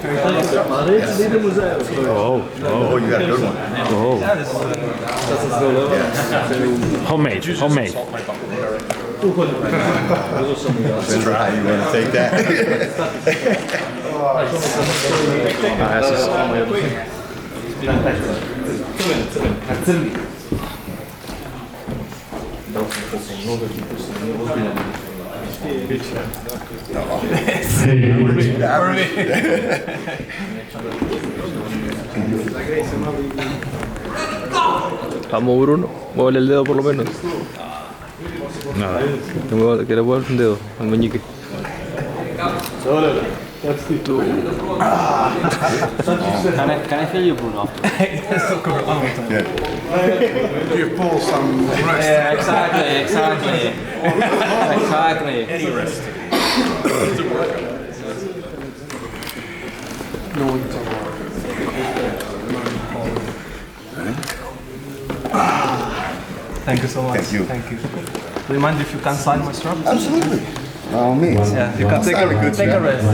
Oh, you got a good one. Oh. Homemade. Depends on how you want to take that. Vamos Bruno, muévele el dedo por lo menos. Nada. Que le muevas un dedo al meñique. Can I feel you, Bruno? You pull some rest. Yeah, exactly. Any rest. No one's on work. Thank you so much. Thank you. Thank you. Do you mind if you can sign my strap? Absolutely. By all means. Yeah, you can take a rest.